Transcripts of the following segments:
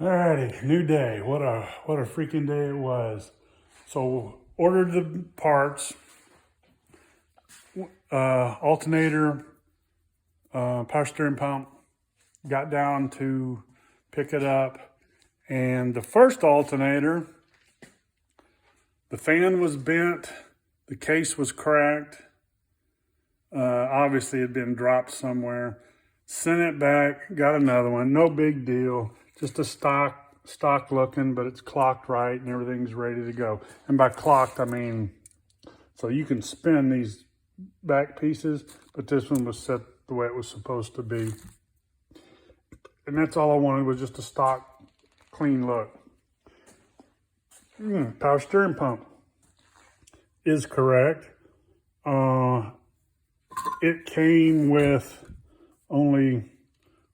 Alrighty, new day. What a freaking day it was. So ordered the parts, alternator, power steering pump. Got down to pick it up, and the first alternator, the fan was bent, the case was cracked. Obviously, it had been dropped somewhere. Sent it back, got another one. No big deal. Just a stock looking, but it's clocked right and everything's ready to go. And by clocked, I mean, so you can spin these back pieces, but this one was set the way it was supposed to be. And that's all I wanted, was just a stock, clean look. Power steering pump is correct. It came with only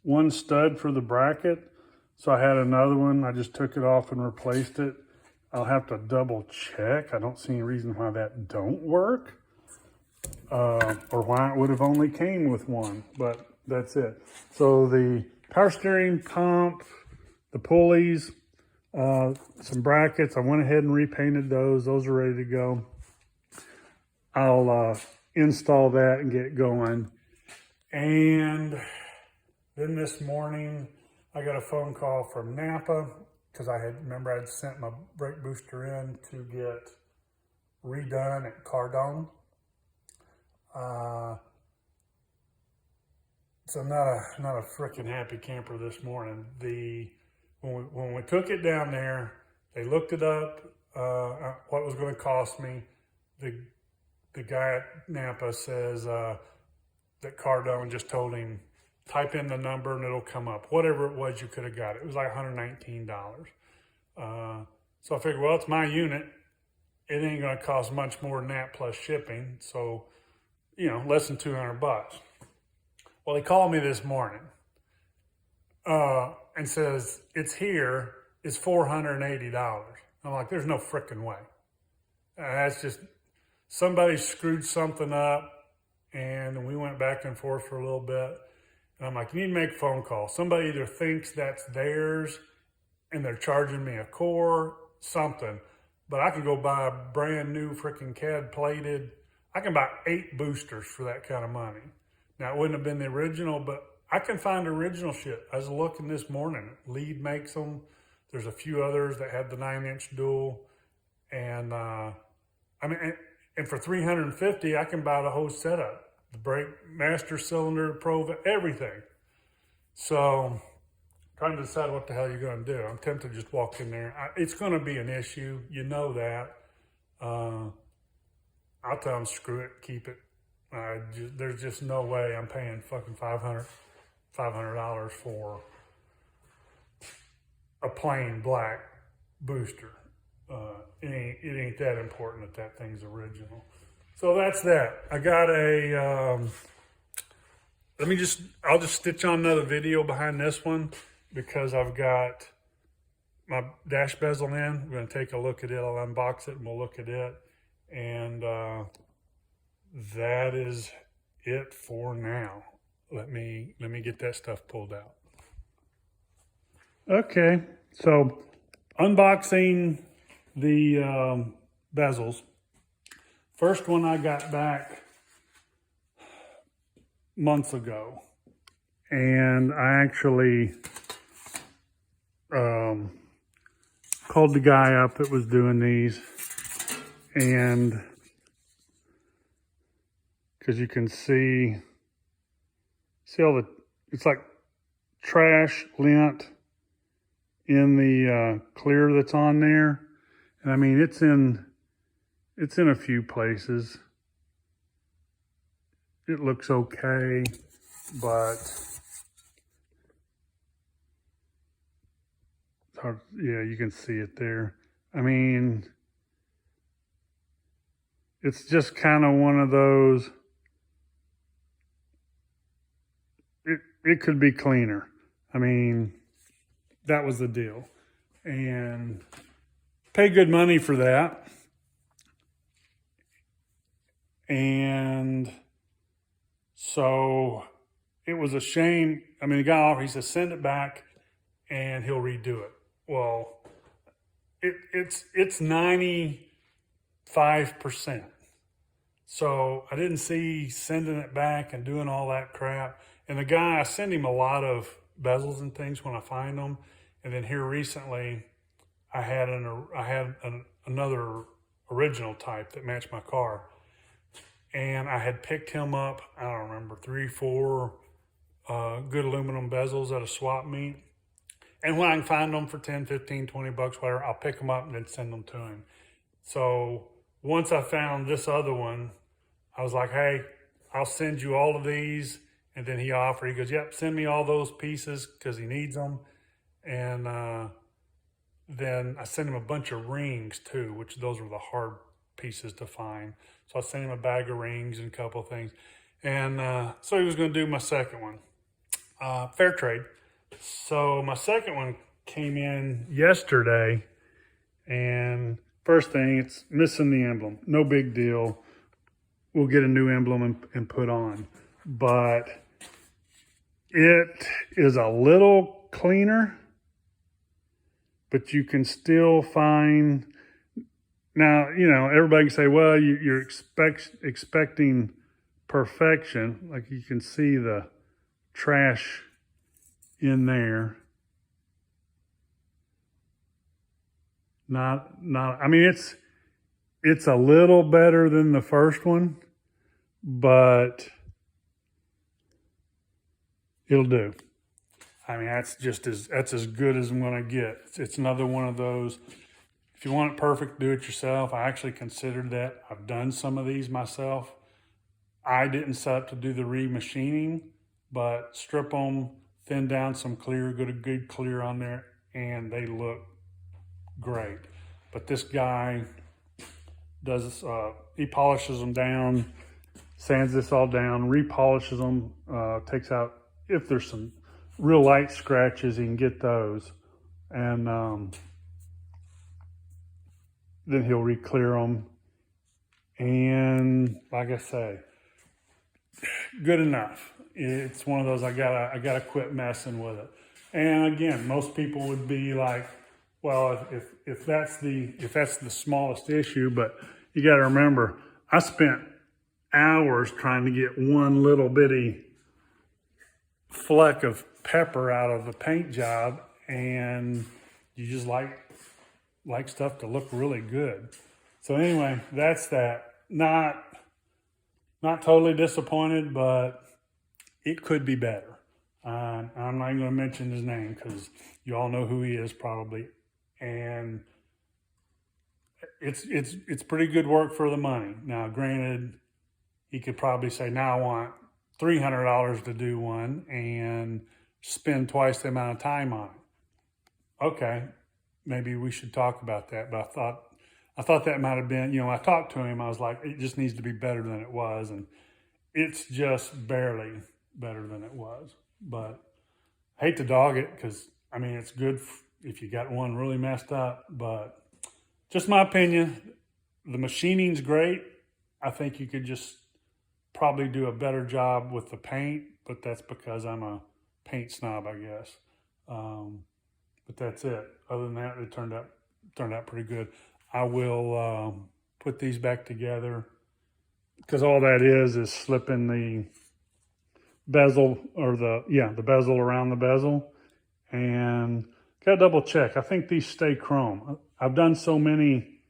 one stud for the bracket, so I had another one. I just took it off and replaced it. I'll have to double check. I don't see any reason why that don't work, or why it would have only came with one, but that's it. So the power steering pump, the pulleys, some brackets, I went ahead and repainted those. Those are ready to go. I'll install that and get going. And then this morning, I got a phone call from Napa, because remember I'd sent my brake booster in to get redone at Cardone. So not a freaking happy camper this morning. When we took it down there, they looked it up, what it was going to cost me. The guy at Napa says that Cardone just told him, type in the number and it'll come up. Whatever it was, you could have got it. It was like $119. So I figured, well, it's my unit. It ain't going to cost much more than that plus shipping. So, less than $200. Well, he called me this morning and says, it's here. It's $480. I'm like, there's no frickin' way. That's just, somebody screwed something up, and we went back and forth for a little bit. And I'm like, you need to make a phone call. Somebody either thinks that's theirs and they're charging me a core, something. But I can go buy a brand new freaking CAD plated. I can buy 8 boosters for that kind of money. Now, it wouldn't have been the original, but I can find original shit. I was looking this morning. Lead makes them. There's a few others that have the 9-inch dual. And and for $350, I can buy the whole setup. The brake, master cylinder, Pro, everything. So, trying to decide what the hell you're going to do. I'm tempted to just walk in there. It's going to be an issue. You know that. I'll tell them, screw it, keep it. There's just no way I'm paying fucking $500 for a plain black booster. It ain't that important that thing's original. So that's that. I got I'll just stitch on another video behind this one, because I've got my dash bezel in. We're gonna take a look at it. I'll unbox it and we'll look at it. And that is it for now. Let me get that stuff pulled out. Okay, so unboxing the bezels. First one I got back months ago, and I actually called the guy up that was doing these, and because you can see all it's like trash lint in the clear that's on there. And I mean, it's in a few places. It looks okay, but it's hard. Yeah, you can see it there. I mean, it's just kind of one of those, it could be cleaner. I mean, that was the deal. And pay good money for that. And so it was a shame. I mean, the guy offered, he said, send it back and he'll redo it. Well, it's 95%. So I didn't see sending it back and doing all that crap. And the guy, I send him a lot of bezels and things when I find them. And then here recently, I had another original type that matched my car. And I had picked him up, I don't remember, 3, 4 good aluminum bezels at a swap meet. And when I can find them for 10, 15, 20 bucks, whatever, I'll pick them up and then send them to him. So once I found this other one, I was like, hey, I'll send you all of these. And then he goes, yep, send me all those pieces because he needs them. And then I sent him a bunch of rings too, which those were the hard pieces to find. So I sent him a bag of rings and a couple of things. And so he was going to do my second one. Fair trade. So my second one came in yesterday. And first thing, it's missing the emblem. No big deal. We'll get a new emblem and put on. But it is a little cleaner, but you can still find, now, you know, everybody can say, well, you're expecting perfection. Like you can see the trash in there. I mean, it's a little better than the first one, but it'll do. I mean, that's as good as I'm gonna get. It's another one of those. If you want it perfect, do it yourself. I actually considered that. I've done some of these myself. I didn't set up to do the remachining, but strip them, thin down some clear, get a good clear on there, and they look great. But this guy does, he polishes them down, sands this all down, repolishes them, takes out, if there's some real light scratches, he can get those. And then he'll re-clear them. And like I say, good enough. It's one of those, I gotta quit messing with it. And again, most people would be like, well, if that's the smallest issue, but you got to remember, I spent hours trying to get one little bitty fleck of pepper out of the paint job, and you just like stuff to look really good. So anyway, that's that. Not totally disappointed, but it could be better. I'm not even going to mention his name because you all know who he is probably. And it's pretty good work for the money. Now, granted, he could probably say, now I want $300 to do one and spend twice the amount of time on it. Okay, maybe we should talk about that. But I thought that might have been, I talked to him. I was like, it just needs to be better than it was. And it's just barely better than it was. But I hate to dog it because, I mean, it's good if you got one really messed up, but just my opinion, the machining's great. I think you could just probably do a better job with the paint, but that's because I'm a paint snob, I guess. But that's it. Other than that, it turned out pretty good. I will put these back together because all that is slipping the bezel or the bezel around the bezel, and got to double check. I think these stay chrome. I've done so many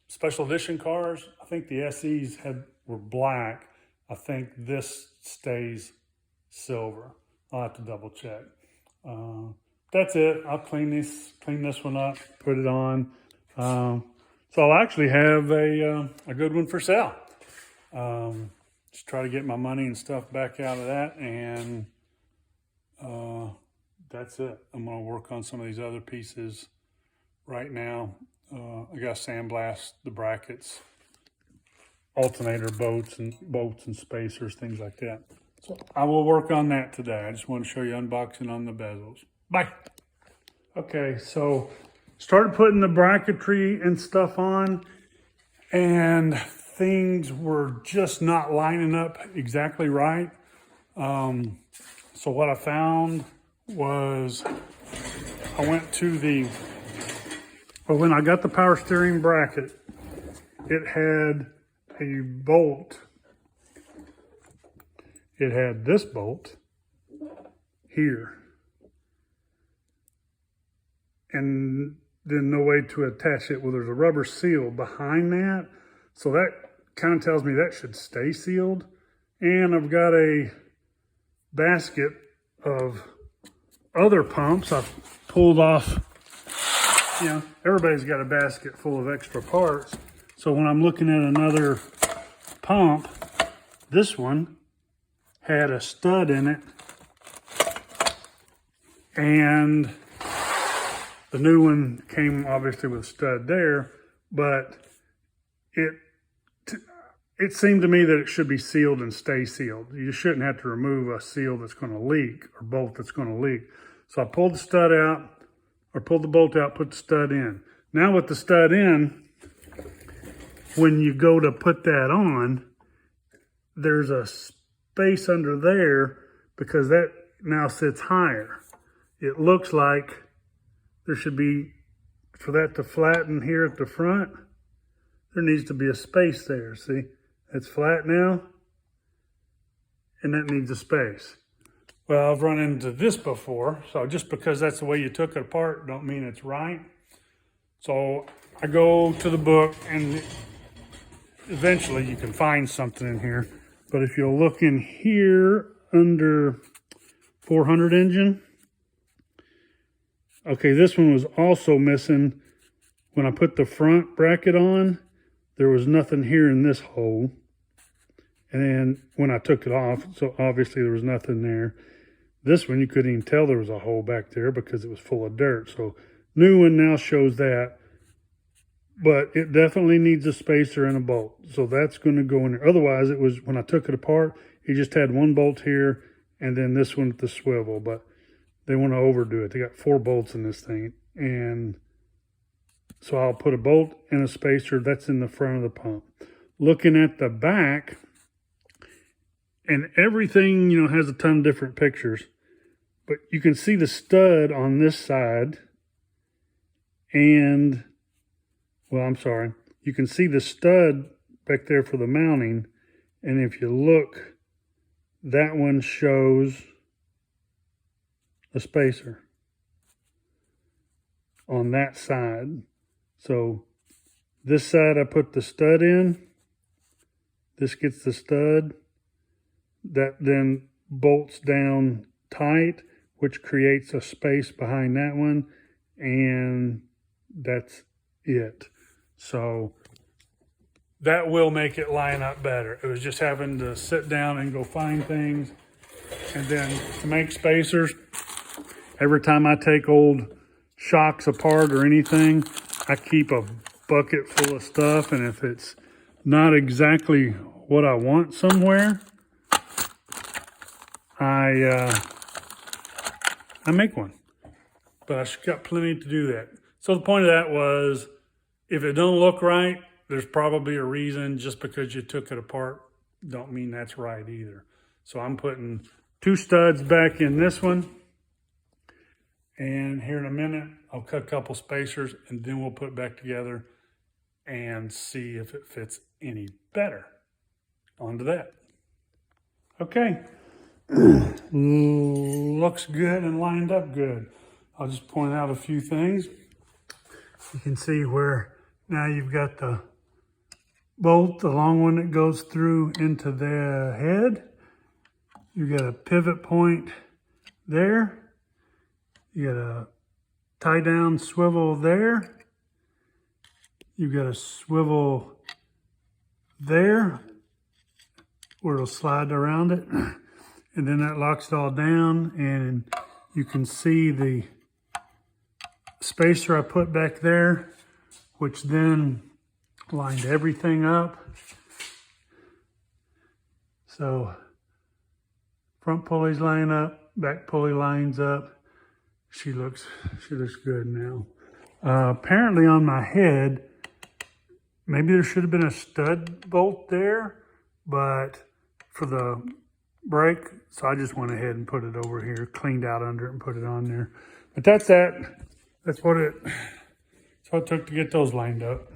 special edition cars. I think the SEs were black. I think this stays silver. I'll have to double check. That's it. I'll clean this one up, put it on. So I'll actually have a good one for sale. Just try to get my money and stuff back out of that, and that's it. I'm going to work on some of these other pieces right now. I got to sandblast the brackets, alternator bolts and spacers, things like that. So I will work on that today. I just want to show you unboxing on the bezels. Bye. Okay, so started putting the bracketry and stuff on, and things were just not lining up exactly right. So what I found was I went to when I got the power steering bracket, it had a bolt. It had this bolt here. And then no way to attach it. Well, there's a rubber seal behind that. So that kind of tells me that should stay sealed. And I've got a basket of other pumps I've pulled off. You know, everybody's got a basket full of extra parts. So when I'm looking at another pump, this one had a stud in it. And the new one came obviously with a stud there, but it seemed to me that it should be sealed and stay sealed. You shouldn't have to remove a seal that's going to leak or bolt that's going to leak. So I pulled the stud out, or pulled the bolt out, put the stud in. Now with the stud in, when you go to put that on, there's a space under there because that now sits higher. It looks like there should be, for that to flatten here at the front, there needs to be a space there. See, it's flat now, and that needs a space. Well, I've run into this before, so just because that's the way you took it apart, don't mean it's right. So I go to the book, and eventually you can find something in here. But if you'll look in here under 400 engine, okay, this one was also missing. When I put the front bracket on, there was nothing here in this hole. And then when I took it off, so obviously there was nothing there. This one, you couldn't even tell there was a hole back there because it was full of dirt. So new one now shows that. But it definitely needs a spacer and a bolt. So that's going to go in there. Otherwise, it was, when I took it apart, it just had one bolt here and then this one with the swivel. But they want to overdo it. They got 4 bolts in this thing. And so I'll put a bolt and a spacer. That's in the front of the pump. Looking at the back, and everything, you know, has a ton of different pictures. But you can see the stud on this side. And, well, I'm sorry. You can see the stud back there for the mounting. And if you look, that one shows a spacer on that side. So this side I put the stud in. This gets the stud. That then bolts down tight, which creates a space behind that one. And that's it. So that will make it line up better. It was just having to sit down and go find things. And then to make spacers, every time I take old shocks apart or anything, I keep a bucket full of stuff. And if it's not exactly what I want somewhere, I make one. But I got plenty to do that. So the point of that was, if it don't look right, there's probably a reason. Just because you took it apart don't mean that's right either. So I'm putting 2 studs back in this one. And here in a minute, I'll cut a couple spacers and then we'll put it back together and see if it fits any better. On to that. Okay. Looks good and lined up good. I'll just point out a few things. You can see where now you've got the bolt, the long one that goes through into the head. You got a pivot point there. You got a tie down swivel there. You got a swivel there where it'll slide around it. And then that locks it all down, and you can see the spacer I put back there, which then lined everything up. So front pulley's line up, back pulley lines up. She looks good now. Apparently on my head, maybe there should have been a stud bolt there, but for the break. So I just went ahead and put it over here, cleaned out under it and put it on there. But that's that. That's what it took to get those lined up.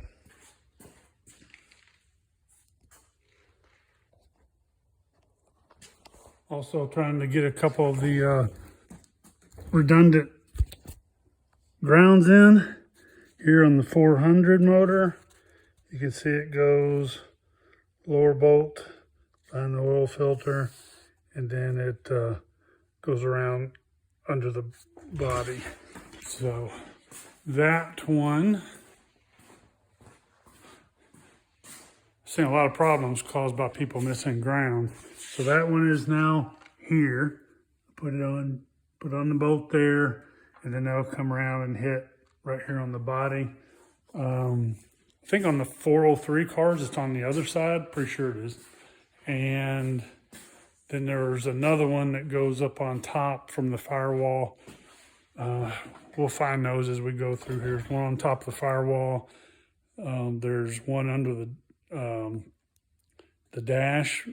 Also trying to get a couple of the redundant grounds in here on the 400 motor. You can see it goes lower bolt on the oil filter, and then it goes around under the body. So that one, seeing a lot of problems caused by people missing ground. So that one is now here. Put on the bolt there, and then that'll come around and hit right here on the body. I think on the 403 cars, it's on the other side. Pretty sure it is. And then there's another one that goes up on top from the firewall. We'll find those as we go through here. There's one on top of the firewall. There's one under the dash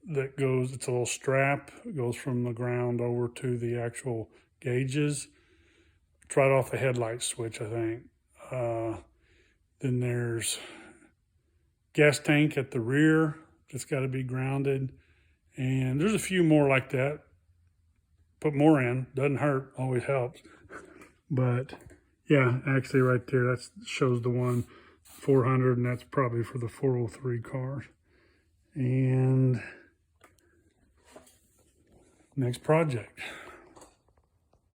that goes, it's a little strap. It goes from the ground over to the actual gauges. It's right off the headlight switch, I think. Then there's gas tank at the rear that's got to be grounded. And there's a few more like that. Put more in, doesn't hurt, always helps. But yeah, actually right there, that shows the one 400, and that's probably for the 403 cars. And next project.